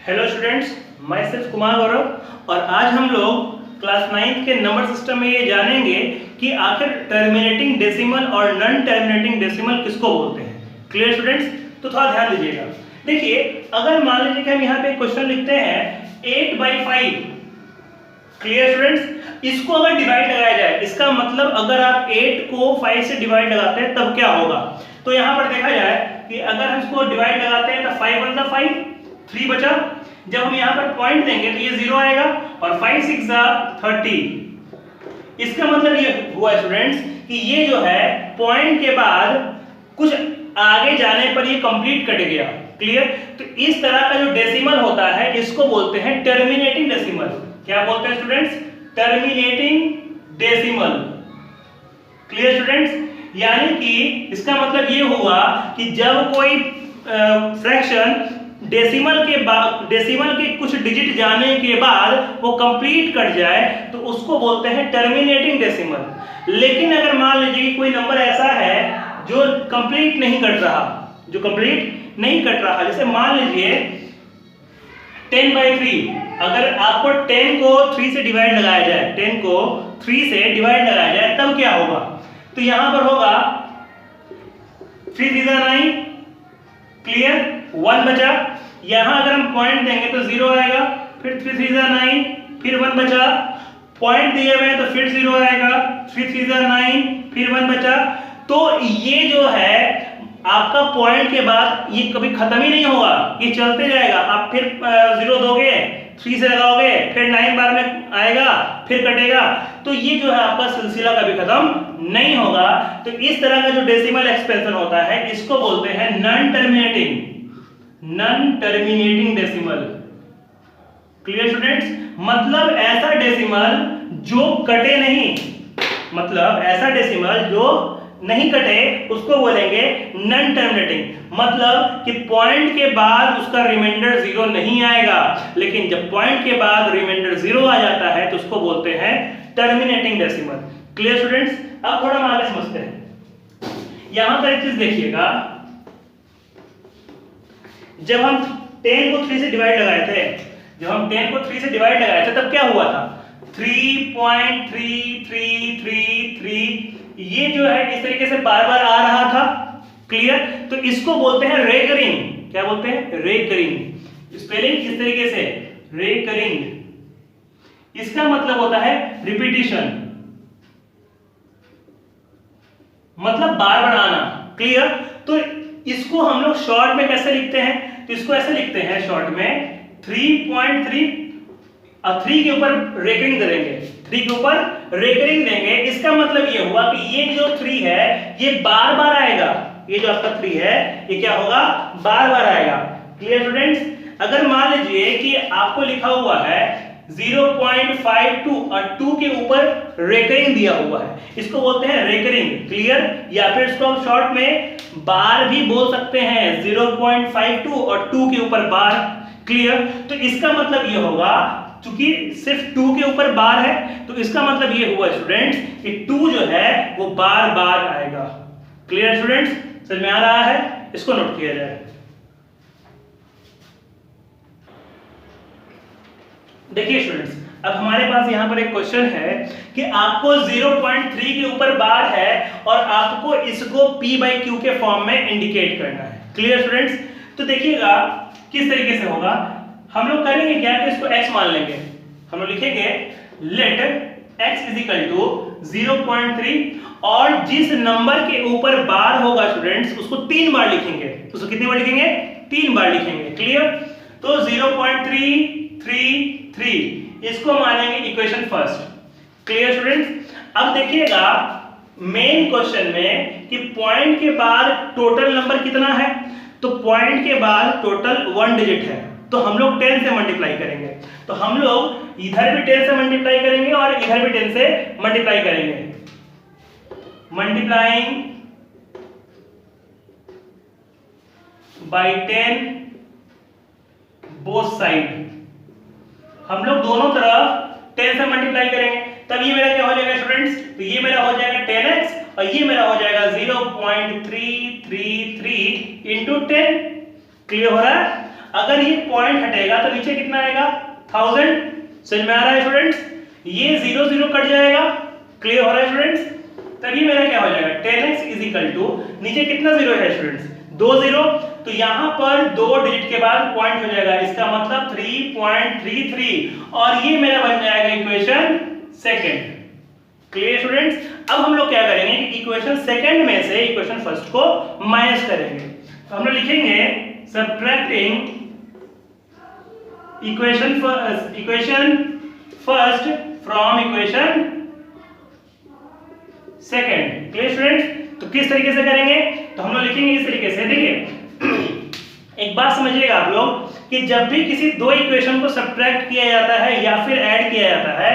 Hello students, मैं सिर्फ कुमार गौरव और आज हम लोग क्लास 9 के नंबर सिस्टम में ये जानेंगे कि आखिर टर्मिनेटिंग डेसिमल और नॉन टर्मिनेटिंग डेसिमल किसको बोलते हैं। Clear students? तो थोड़ा ध्यान दीजिएगा। देखिए, अगर मान लीजिए कि हम यहाँ पे क्वेश्चन लिखते हैं 8/5। Clear students? इसको अगर डिवाइड लगाया जाए, इसका मतलब अगर आप 8 को 5 से डिवाइड लगाते हैं तब क्या होगा। तो यहाँ पर देखा जाए कि अगर हम इसको डिवाइड लगाते हैं तो 5 1 5, 3 बचा। जब हम यहाँ पर पॉइंट देंगे तो ये 0 आएगा और 5 6 30। इसका मतलब ये हुआ स्टूडेंट्स कि ये जो है पॉइंट के बाद कुछ आगे जाने पर ये कंप्लीट कट गया। क्लियर? तो इस तरह का जो डेसिमल होता है इसको बोलते हैं टर्मिनेटिंग डेसिमल। क्या बोलते हैं students? Terminating decimal. Clear students? यानी कि इसका मतलब ये हुआ कि जब कोई फ्रैक्शन डेसिमल के कुछ डिजिट जाने के बाद वो कंप्लीट कट जाए तो उसको बोलते हैं टर्मिनेटिंग डेसिमल। लेकिन अगर मान लीजिए कि कोई नंबर ऐसा है जो कंप्लीट नहीं कट रहा, जैसे मान लीजिए 10/3। अगर आपको 10 को 3 से डिवाइड लगाया जाए तब क्या होगा? तो यहां पर होगा 3 3 9। क्लियर? 1 बचा। यहां अगर हम पॉइंट देंगे तो 0 आएगा, फिर 3 3 9, फिर 1 बचा। पॉइंट दिए हुए तो फिर 0 आएगा, 3 3 9, फिर 1 बचा। तो ये जो है आपका पॉइंट के बाद ये कभी खत्म ही नहीं होगा, ये चलते जाएगा। आप फिर 0 दोगे, 3 से लगाओगे, फिर 9 बार में आएगा, फिर कटेगा। तो ये जो है आपका सिलसिला कभी खत्म नहीं होगा। तो इस तरह का जो डेसिमल एक्सप्रेशन होता है इसको बोलते हैं non terminating decimal. Clear students? मतलब ऐसा डेसिमल जो कटे नहीं कटे उसको बोलेंगे नॉन टर्मिनेटिंग। मतलब कि पॉइंट के बाद उसका रिमाइंडर 0 नहीं आएगा, लेकिन जब पॉइंट के बाद रिमाइंडर 0 आ जाता है तो उसको बोलते हैं टर्मिनेटिंग डेसिमल। Clear students? अब थोड़ा हम आगे समझते हैं। यहां पर एक चीज देखिएगा, जब हम 10 को 3 से डिवाइड लगाए थे तब क्या हुआ था? 3.3333। ये जो है इस तरीके से बार बार आ रहा था। क्लियर? तो इसको बोलते हैं रेकरिंग। क्या बोलते हैं? रेकरिंग। स्पेलिंग किस तरीके से? रेकरिंग। इसका मतलब होता है रिपीटिशन, मतलब बार बार आना। क्लियर? तो इसको हम लोग शॉर्ट में कैसे लिखते हैं? तो इसको ऐसे लिखते हैं शॉर्ट में 3.3 और 3 के ऊपर रेकरिंग देंगे। इसका मतलब ये हुआ कि ये जो 3 है ये बार बार आएगा। ये जो आपका 3 है ये क्या होगा? बार बार आएगा। Clear students? अगर मान लीजिए कि आपको लिखा हुआ है 0.52 और 2 के ऊपर रेकरिंग दिया हुआ है, इसको बोलते हैं रेकरिंग। क्लियर? या फिर इसको आप शॉर्ट में बार भी बोल सकते हैं, 0.52 और 2 के ऊपर बार। क्लियर? तो इसका मतलब ये होगा, चूंकि सिर्फ 2 के ऊपर बार है तो इसका मतलब ये हुआ स्टूडेंट्स कि 2 जो है वो बार बार आएगा। Clear students? समझ में आ रहा है? इसको नोट किया जाए। देखिए स्टूडेंट्स, अब हमारे पास यहाँ पर एक क्वेश्चन है कि आपको 0.3 के ऊपर बार है और आपको इसको P/Q के फॉर्म में इंडिकेट करना है। Clear students? तो देखिएगा किस तरीके से होगा। हम लोग करेंगे क्या कि इसको x मान लेंगे। हम लोग लिखेंगे लेट x = 0.3 और जिस नंबर के ऊपर बार होगा स्टूडेंट्स उसको 3 बार लिखेंगे। उसको कितनी बार लिखेंगे? 3 बार लिखेंगे। क्लियर? तो 0.333 इसको मानेंगे इक्वेशन फर्स्ट। Clear students? अब देखिएगा मेन क्वेश्चन में कि पॉइंट के बाद टोटल नंबर कितना है। तो पॉइंट के बाद टोटल 1 डिजिट है, तो हम लोग 10 से मल्टीप्लाई करेंगे। तो हम लोग इधर भी 10 से मल्टीप्लाई करेंगे और इधर भी 10 से मल्टीप्लाई करेंगे। Multiplying by 10 both side. हम लोग दोनों तरफ 10 से मल्टीप्लाई करेंगे, तब ये मेरा क्या हो जाएगा स्टूडेंट्स? तो ये मेरा हो जाएगा 10x और ये मेरा हो जाएगा 0.333 × 10। क्लियर हो रहा है? अगर ये पॉइंट हटेगा तो नीचे कितना आएगा 1000। समझ में आ रहा है स्टूडेंट्स? ये 0 0 कट जाएगा। क्लियर हो रहा है स्टूडेंट्स? तब ये मेरा क्या हो जाएगा 10x इज इक्वल टू नीचे कितना जीरो है स्टूडेंट्स 2 0, तो यहां पर 2 डिजिट के बाद पॉइंट हो जाएगा, इसका मतलब 3.33 और ये मेरा बन जाएगा इक्वेशन सेकंड। Clear students? अब हम लोग क्या करेंगे कि इक्वेशन सेकंड में से इक्वेशन फर्स्ट को माइनस करेंगे। तो हम लोग लिखेंगे subtracting equation first from equation second. Clear students? तो किस तरीके से करेंगे? तो हम लोग लिखेंगे इस तरीके से। देखिए एक बात समझिएगा आप लोग कि जब भी किसी दो इक्वेशन को सब्ट्रैक्ट किया जाता है या फिर ऐड किया जाता है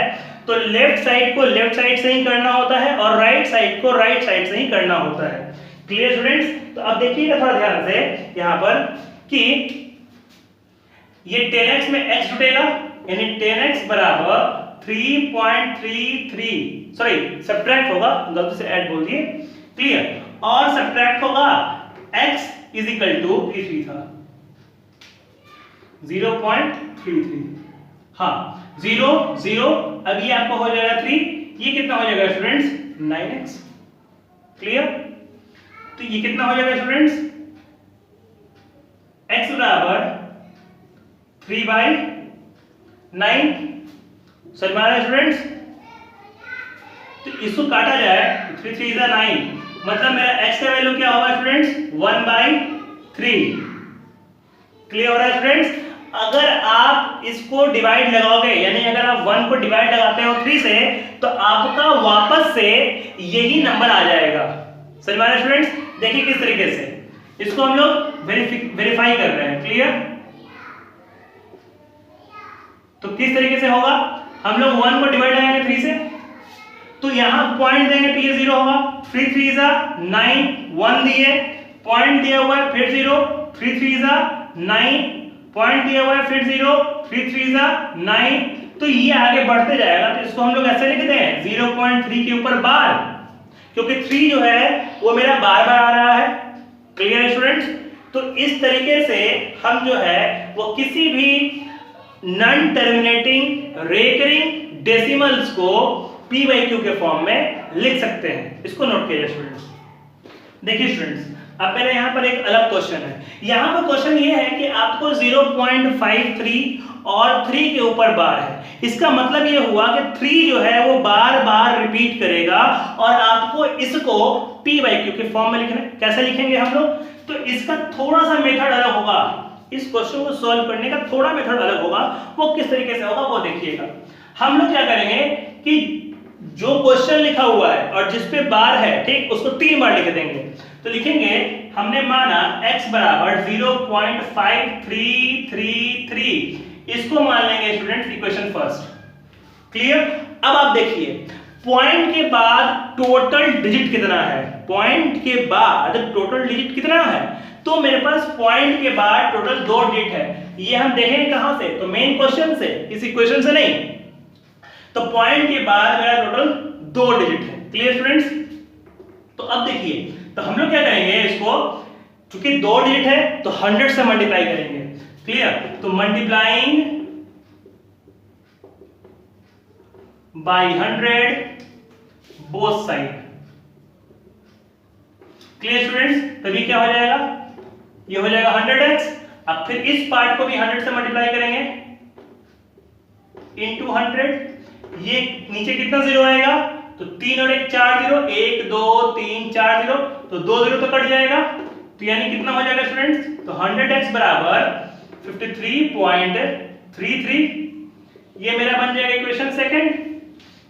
तो लेफ्ट साइड को लेफ्ट साइड से ही करना होता है और राइट साइड को राइट साइड से ही करना होता है। Clear students? तो अब देखिएगा थोड़ा ध्यान से यहां पर कि ये 10x में x जुटेगा यानी 10x बराबर 3.33 सॉरी सब्ट्रैक्ट होगा, गलती से ऐड बोल दिए। क्लियर? और सब्ट्रैक्ट होगा x इज इक्वल टू 33 था 0.33। हाँ 0 0 अब ये आपको हो जाएगा 3, ये कितना हो जाएगा स्टूडेंट्स 9x। क्लियर? तो ये कितना हो जाएगा स्टूडेंट्स x बराबर 3/9। समझ में आ रहा है स्टूडेंट्स? तो इसको काटा जाए 3 3 is 9, मतलब मेरा x का वैल्यू क्या होगा स्टूडेंट्स 1/3। क्लियर हो रहा है स्टूडेंट्स? अगर आप इसको डिवाइड लगाओगे यानी अगर आप 1 को डिवाइड लगाते हो 3 से तो आपका वापस से यही नंबर आ जाएगा। समझ में आ रहा है स्टूडेंट्स? देखिए किस तरीके से इसको हम लोग वेरीफाई कर रहे हैं। क्लियर? तो किस तरीके से होगा? हम लोग 1 को डिवाइड लगाएंगे 3 से तो यहां पॉइंट देंगे तो ये 0 होगा। 3 3 is 9, 1 दिए पॉइंट दिया हुआ है फिर 0, 3 3 is 9 पॉइंट दिया हुआ है फिर 0, 3 3 is 9। तो ये आगे बढ़ते जाएगा तो इसको हम लोग ऐसे लिखते हैं 0.3 के ऊपर बार, क्योंकि 3 जो है वो मेरा बार बार आ रहा है। Clear students? तो इस तरीके से हम जो है वो किसी भी नॉन टर्मिनेटिंग रेकरिंग डेसिमल्स को p by q के फॉर्म में लिख सकते हैं। इसको नोट कीजिए स्टूडेंट्स। देखिए स्टूडेंट्स अब मेरा यहाँ पर एक अलग क्वेश्चन है। यहाँ पर क्वेश्चन ये है कि आपको 0.53 और 3 के ऊपर बार है। इसका मतलब ये हुआ कि 3 जो है वो बार बार रिपीट करेगा और आपको इसको p by q के फॉर्म में लिखना है। कैसे लिखेंगे हम लोग? तो इसका थोड़ा सा मेथड अलग होगा, इस क्वेश्चन को सॉल्व करने का थोड़ा मेथड अलग होगा। वो किस तरीके से होगा वो देखिएगा। हम लोग क्या करेंगे कि जो क्वेश्चन लिखा हुआ है और जिस पे बार है ठीक उसको 3 बार लिख देंगे। तो लिखेंगे हमने माना x बराबर 0.5333, इसको मान लेंगे स्टूडेंट इक्वेशन फर्स्ट। क्लियर? अब आप देखिए पॉइंट के बाद टोटल डिजिट कितना है, पॉइंट के बाद टोटल डिजिट कितना है। तो मेरे पास पॉइंट के बाद टोटल 2 डिजिट है। ये हम देखेंगे कहां से? तो मेन क्वेश्चन से, इस इक्वेशन से नहीं। तो पॉइंट के बाद मेरा टोटल 2 डिजिट है। Clear students? तो अब देखिए तो हम लोग क्या करेंगे इसको, क्योंकि 2 डिजिट है तो 100 से मल्टीप्लाई करेंगे। क्लियर? तो multiplying by 100 both side. Clear students? तभी क्या हो जाएगा? ये हो जाएगा 100x। अब फिर इस पार्ट को भी 100 से मल्टीप्लाई करेंगे इनटू 100। ये नीचे कितना 0 आएगा? तो 3 और 1 4 0, 1 2 3 4 0, तो 2 0 तो कट जाएगा। तो यानी कितना हो जाएगा स्टूडेंट्स? तो 100x बराबर 53.33। ये मेरा बन जाएगा इक्वेशन सेकंड।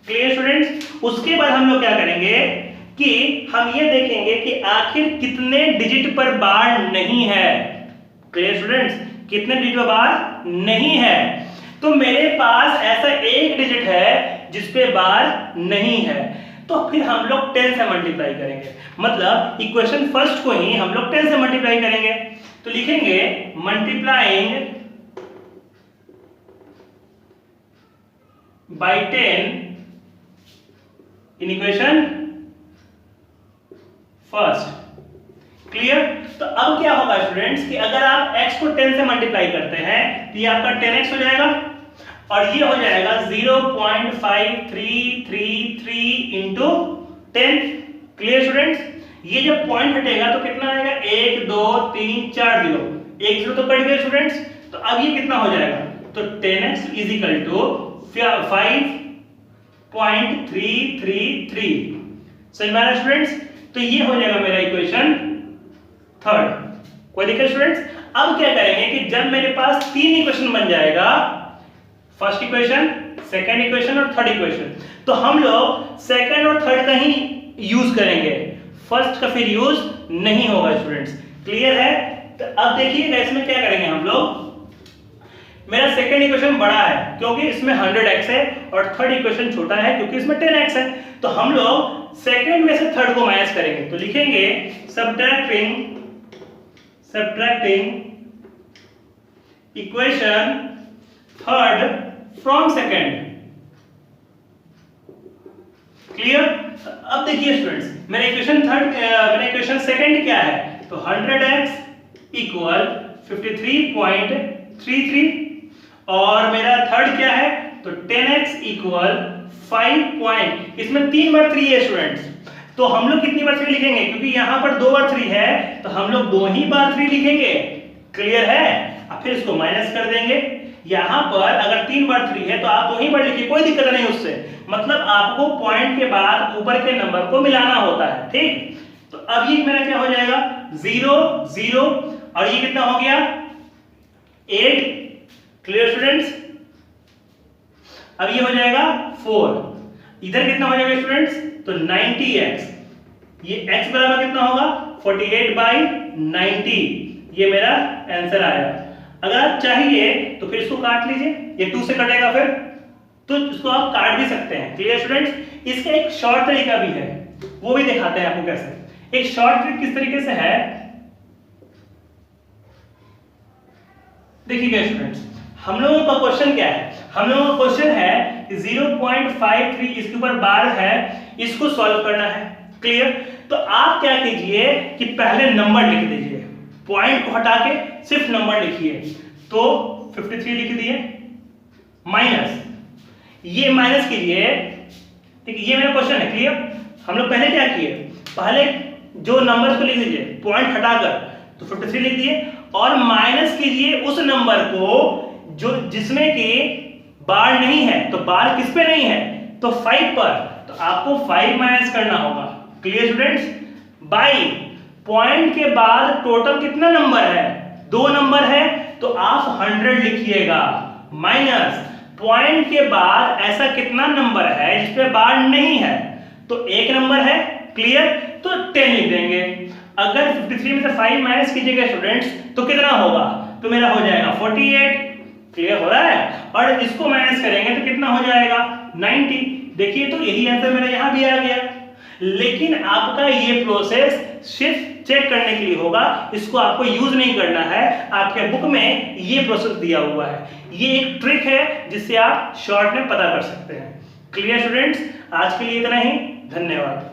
Clear students? उसके बाद हम लोग क्या करेंगे कि हम ये देखेंगे कि आखिर कितने डिजिट पर बार नहीं है। Clear students? कितने डिजिट पर बार नहीं है। तो मेरे पास ऐसा एक डिजिट है जिस पे बार नहीं है, तो फिर हम लोग 10 से मल्टीप्लाई करेंगे, मतलब इक्वेशन फर्स्ट को ही हम लोग 10 से मल्टीप्लाई करेंगे। तो लिखेंगे multiplying by 10 in equation first. Clear. तो अब क्या होगा स्टूडेंट्स कि अगर आप x को 10 से मल्टीप्लाई करते हैं तो ये आपका 10x हो जाएगा और ये हो जाएगा 0.5333 इंटू 10। Clear students. ये जब पॉइंट हटेगा तो कितना आएगा 1 2 3 4 0, एक जीरो तो कट गया स्टूडेंट्स। तो अब ये कितना हो जाएगा तो 10x इज इक्वल टू 5.333। समझ में आ रहा स्टूडेंट्स। तो ये हो जाएगा मेरा इक्वेशन थर्ड। कोई दिक्कत स्टूडेंट्स। अब क्या करेंगे कि जब मेरे पास तीन इक्वेशन बन जाएगा, फर्स्ट इक्वेशन, सेकंड इक्वेशन और थर्ड इक्वेशन, तो हम लोग सेकंड और थर्ड का ही यूज करेंगे, फर्स्ट का फिर यूज नहीं होगा स्टूडेंट्स। क्लियर है। तो अब देखिए इसमें क्या करेंगे हम लोग। मेरा सेकंड इक्वेशन बड़ा है क्योंकि इसमें 100x है और थर्ड इक्वेशन छोटा है क्योंकि इसमें 10x है। तो हम लोग सेकंड में से थर्ड को माइनस करेंगे, तो लिखेंगे subtracting equation third from second. Clear. अब देखिए स्टूडेंट्स मेरा इक्वेशन सेकंड क्या है, तो 100x इक्वल 53.33 और मेरा थर्ड क्या है तो 10x इक्वल 5 इसमें 3 बार 3 है स्टूडेंट्स। तो हम लोग कितनी बार 3 लिखेंगे, क्योंकि यहां पर 2 बार 3 है तो हम लोग 2 ही बार 3 लिखेंगे। क्लियर है। अब फिर इसको माइनस कर देंगे। यहां पर अगर 3 बार 3 है तो आप 2 ही बार लिखिए, कोई दिक्कत नहीं उससे, मतलब आपको पॉइंट के बाद ऊपर के नंबर को मिलाना होता है। ठीक। तो अब ये मेरा क्या हो जाएगा 0 0 और ये कितना हो गया 8। Clear students. अब ये हो जाएगा 4, इधर कितना हो जाएगा स्टूडेंट्स तो 90x, ये x बराबर कितना होगा 48/90। ये मेरा आंसर आया। अगर आप चाहिए तो फिर इसको काट लीजिए, ये 2 से कटेगा फिर, तो इसको आप काट भी सकते हैं। Clear students. इसका एक शॉर्ट तरीका भी है, वो भी दिखाते हैं आपको कैसे। एक शॉर्ट ट्रिक किस तरीके से है देखिए स्टूडेंट्स। हम लोगों का क्वेश्चन क्या है, हम लोगों का क्वेश्चन है कि 0.53 इसके ऊपर बार है, इसको सॉल्व करना है। क्लियर। तो आप क्या कीजिए कि पहले नंबर लिख दीजिए, पॉइंट को हटा के सिर्फ नंबर लिखिए। तो 53 लिख दिए, माइनस, ये माइनस कीजिए। ठीक है, ये मेरा क्वेश्चन है। क्लियर। हम लोग पहले क्या किए, पहले जो नंबर्स को लिख दीजिए पॉइंट हटाकर, तो 53 लिख दिए और माइनस कीजिए उस नंबर को जो जिसमें कि बार नहीं है। तो बार किस पे नहीं है तो 5 पर, तो आपको 5 माइनस करना होगा। Clear students. बाई पॉइंट के बाद टोटल कितना नंबर है 2 नंबर है, तो आप 100 लिखिएगा, माइनस पॉइंट के बाद ऐसा कितना नंबर है जिस पे बार नहीं है, तो 1 नंबर है। क्लियर। तो 10 लिख देंगे। अगर 53 में से 5 माइनस कीजिएगा स्टूडेंट्स तो कितना होगा, तो मेरा हो जाएगा 48। क्लियर हो रहा है। और इसको माइनस करेंगे तो कितना हो जाएगा 90। देखिए तो यही आंसर मेरा यहां भी आ गया। लेकिन आपका ये प्रोसेस सिर्फ चेक करने के लिए होगा, इसको आपको यूज नहीं करना है। आपके बुक में ये प्रोसेस दिया हुआ है, ये एक ट्रिक है जिससे आप शॉर्ट में पता कर सकते हैं। Clear students. आज के लिए इतना ही, धन्यवाद।